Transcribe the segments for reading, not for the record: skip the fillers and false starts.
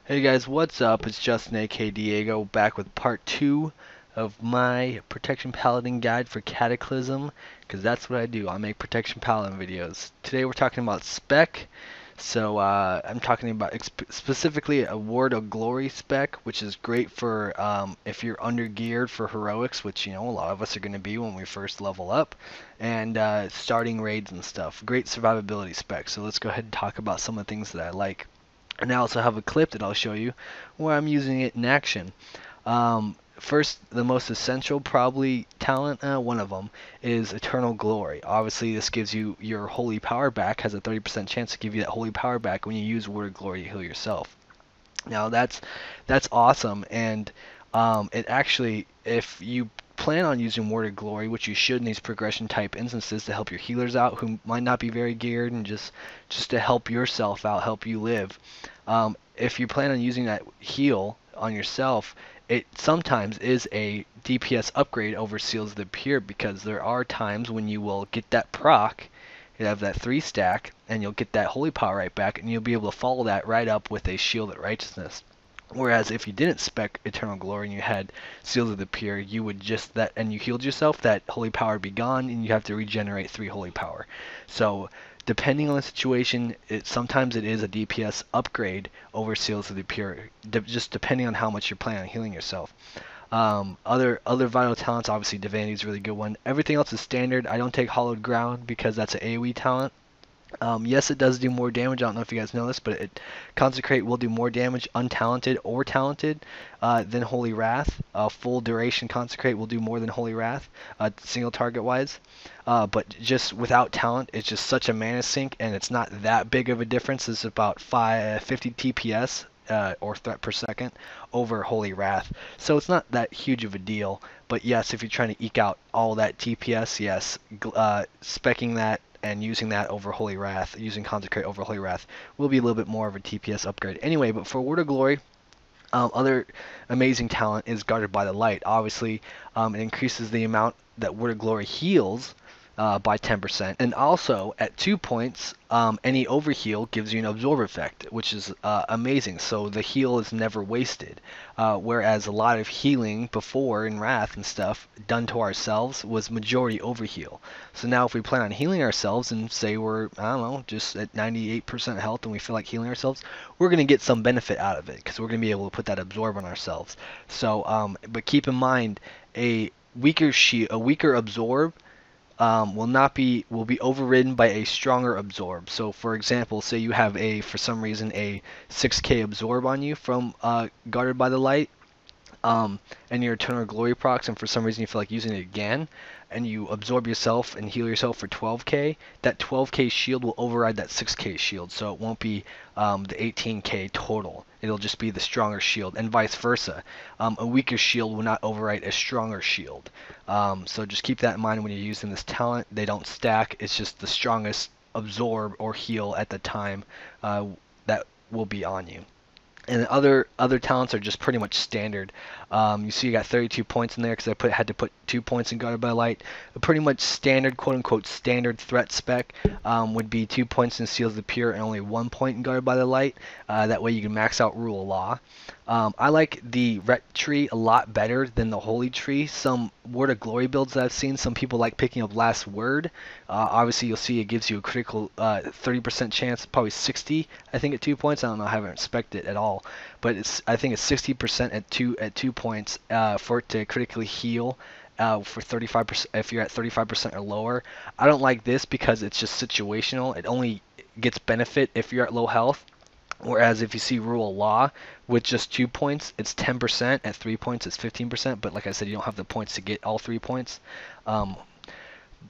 Hey guys, what's up? It's Justin aka Diego back with part 2 of my Protection Paladin guide for Cataclysm, because that's what I do. I make Protection Paladin videos. Today we're talking about Spec. I'm talking about specifically a Ward of Glory spec, which is great for if you're under geared for heroics, which a lot of us are going to be when we first level up, and starting raids and stuff. Great survivability spec. So let's go ahead and talk about some of the things that I like. And I also have a clip that I'll show you where I'm using it in action. First, the most essential probably talent, one of them, is Eternal Glory. Obviously, this gives you your holy power back, has a 30% chance to give you that holy power back when you use Word of Glory to heal yourself. Now that's awesome, and it actually, if you plan on using Word of Glory, which you should in these progression type instances to help your healers out who might not be very geared, and just to help yourself out, help you live. If you plan on using that heal on yourself, it sometimes is a DPS upgrade over Seals of the Pure, because there are times when you will get that proc. You have that 3 stack, and you'll get that holy power right back, and you'll be able to follow that right up with a shield at righteousness. Whereas if you didn't spec Eternal Glory and you had Seals of the Pure, you would just and you healed yourself, that holy power would be gone, and you have to regenerate 3 holy power. So depending on the situation, sometimes it is a DPS upgrade over Seals of the Pure, just depending on how much you're planning on healing yourself. Other vital talents, obviously Divinity is a really good one. Everything else is standard. I don't take Hallowed Ground because that's an AoE talent. Yes, it does do more damage. I don't know if you guys know this, but Consecrate will do more damage untalented or talented than Holy Wrath. Full duration Consecrate will do more than Holy Wrath, single target wise. But just without talent, it's just such a mana sink, and it's not that big of a difference. It's about 50 TPS. Or threat per second over Holy Wrath, so it's not that huge of a deal. But yes, if you're trying to eke out all that TPS, yes, specking that and using that over Holy Wrath, using Consecrate over Holy Wrath, will be a little bit more of a TPS upgrade. Anyway, but for Word of Glory, other amazing talent is Guarded by the Light. Obviously, it increases the amount that Word of Glory heals by 10%, and also at 2 points, any overheal gives you an absorb effect, which is amazing. So the heal is never wasted, whereas a lot of healing before in Wrath and stuff done to ourselves was majority overheal. So now if we plan on healing ourselves and say we're, I don't know, just at 98% health and we feel like healing ourselves, we're going to get some benefit out of it because we're going to be able to put that absorb on ourselves. So but keep in mind, a weaker absorb will be overridden by a stronger absorb. So for example, say you have for some reason a 6k absorb on you from Guarded by the Light, and your Eternal Glory procs, and for some reason you feel like using it again, and you absorb yourself and heal yourself for 12k, that 12k shield will override that 6k shield, so it won't be the 18k total. It'll just be the stronger shield, and vice versa. A weaker shield will not overwrite a stronger shield. So just keep that in mind when you're using this talent. They don't stack, it's just the strongest absorb or heal at the time that will be on you. And other talents are just pretty much standard. You see, you got 32 points in there because I had to put 2 points in Guarded by Light. A pretty much standard, quote unquote, standard threat spec would be 2 points in Seals of the Pure and only 1 point in Guarded by the Light. That way you can max out Rule of Law. I like the Ret tree a lot better than the Holy tree. Some Word of Glory builds that I've seen, some people like picking up Last Word. Obviously, you'll see it gives you a critical 30% chance, probably 60, I think, at 2 points. I don't know, I haven't inspected it at all, but I think it's 60% at 2 points for it to critically heal. For 35%, if you're at 35% or lower. I don't like this because it's just situational. It only gets benefit if you're at low health. Whereas if you see Rule of Law with just 2 points, it's 10%. At 3 points, it's 15%. But like I said, you don't have the points to get all 3 points.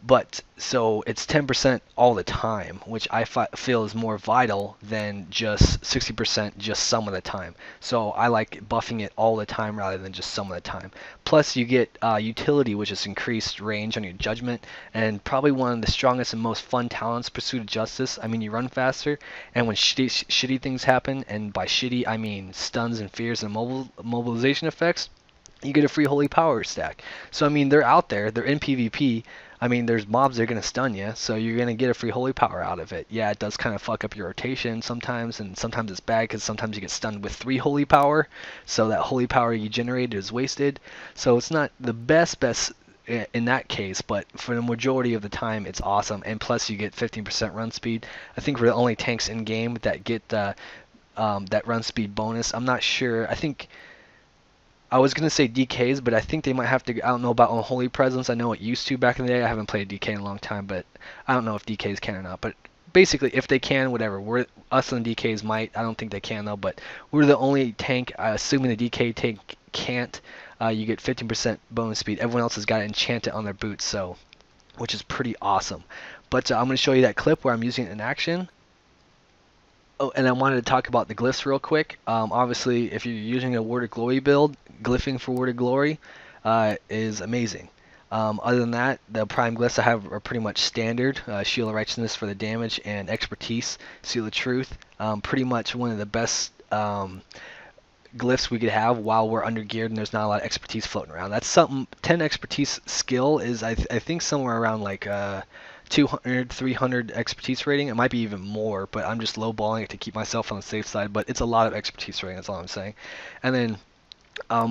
But so it's 10% all the time, which I feel is more vital than just 60% just some of the time. So I like buffing it all the time rather than just some of the time. Plus you get utility, which is increased range on your judgment, and probably one of the strongest and most fun talents, Pursuit of Justice. I mean, you run faster, and when shitty things happen, and by shitty I mean stuns and fears and mobilization effects, you get a free holy power stack. So I mean, they're out there, they're in PvP. I mean, there's mobs that are going to stun you, so you're going to get a free holy power out of it. Yeah, it does kind of fuck up your rotation sometimes, and sometimes it's bad because sometimes you get stunned with 3 holy power, so that holy power you generated is wasted. So it's not the best in that case, but for the majority of the time it's awesome, and plus you get 15% run speed. I think we're the only tanks in game that get that run speed bonus. I'm not sure. I think I was gonna say DKs, but I think they might have to. I don't know about Unholy Presence. I know it used to back in the day. I haven't played DK in a long time, but I don't know if DKs can or not. But basically, if they can, whatever. Us and DKs might. I don't think they can though. But we're the only tank. Assuming the DK tank can't, you get 15% bonus speed. Everyone else has got it enchanted on their boots, so which is pretty awesome. But I'm gonna show you that clip where I'm using it in action. Oh, and I wanted to talk about the glyphs real quick. Obviously, if you're using a Word of Glory build, glyphing for Word of Glory is amazing. Other than that, the prime glyphs I have are pretty much standard. Shield of Righteousness for the damage, and Expertise, Seal of Truth. Pretty much one of the best glyphs we could have while we're under geared and there's not a lot of expertise floating around. That's something. 10 expertise skill is I think somewhere around like 200, 300 expertise rating. It might be even more, but I'm just lowballing it to keep myself on the safe side. But it's a lot of expertise rating. That's all I'm saying. And then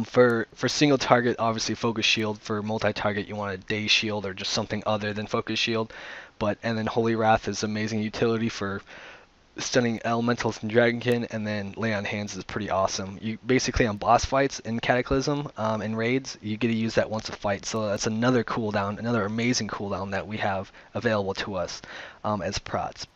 for single target, obviously focus shield. For multi-target, you want a day shield or just something other than focus shield. And then Holy Wrath is amazing utility for stunning elementals and dragonkin, and then lay on hands is pretty awesome. You basically on boss fights in Cataclysm and raids, you get to use that once a fight, so that's another cooldown, another amazing cooldown that we have available to us as prots.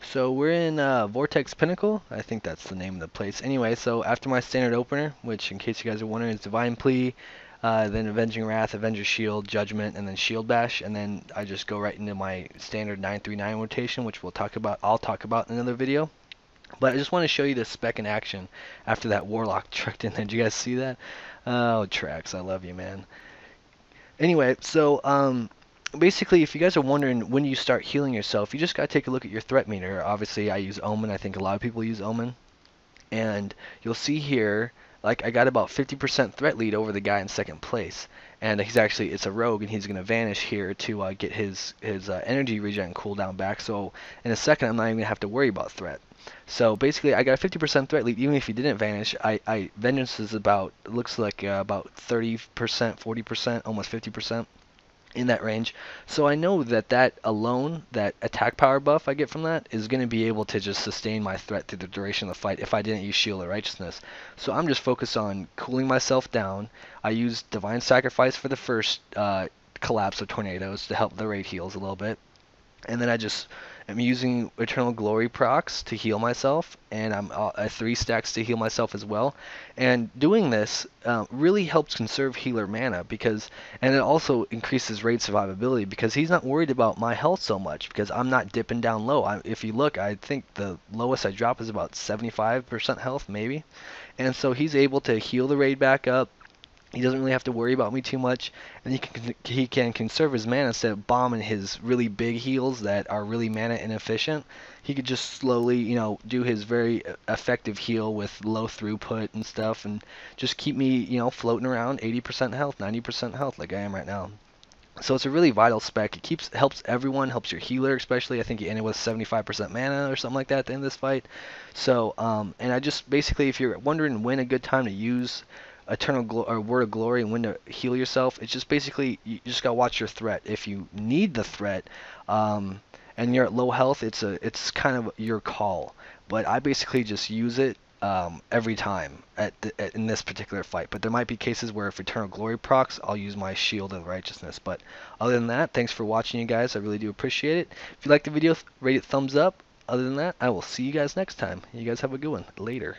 So we're in Vortex Pinnacle. I think that's the name of the place. Anyway, so after my standard opener, which in case you guys are wondering is Divine Plea, then Avenging Wrath, Avenger Shield, Judgment, and then Shield Bash, and then I just go right into my standard 939 rotation, which I'll talk about in another video. But I just want to show you the spec in action after that Warlock trucked in there. Did you guys see that? Oh, Trax, I love you, man. Anyway, so basically, if you guys are wondering when you start healing yourself, you just gotta take a look at your threat meter. Obviously, I use Omen. I think a lot of people use Omen, and you'll see here, like I got about 50% threat lead over the guy in second place, and it's a rogue, and he's gonna vanish here to get his energy regen cooldown back. So in a second, I'm not even gonna have to worry about threat. So basically, I got a 50% threat lead even if he didn't vanish. Vengeance is looks like about 30%, 40%, almost 50%. In that range, so I know that alone, that attack power buff I get from that is going to be able to just sustain my threat through the duration of the fight if I didn't use Shield of Righteousness. So I'm just focused on cooling myself down. I use Divine Sacrifice for the first collapse of tornadoes to help the raid heals a little bit, and then I'm using Eternal Glory procs to heal myself, and I'm 3 stacks to heal myself as well. And doing this really helps conserve healer mana, and it also increases raid survivability because he's not worried about my health so much because I'm not dipping down low. If you look, I think the lowest I drop is about 75% health maybe, and so he's able to heal the raid back up. He doesn't really have to worry about me too much, and he can conserve his mana instead of bombing his really big heals that are really mana inefficient. He could just slowly, do his very effective heal with low throughput and stuff, and just keep me, floating around 80% health, 90% health like I am right now. So it's a really vital spec. It helps everyone, helps your healer especially. I think you ended with 75% mana or something like that at the end of this fight. So, and I just basically, if you're wondering when a good time to use Word of Glory and when to heal yourself, it's just basically you just gotta watch your threat. If you need the threat, and you're at low health, it's kind of your call. But I basically just use it every time in this particular fight. But there might be cases where if Eternal Glory procs, I'll use my Shield of Righteousness. But other than that, thanks for watching, you guys. I really do appreciate it. If you like the video, rate it thumbs up. Other than that, I will see you guys next time. You guys have a good one. Later.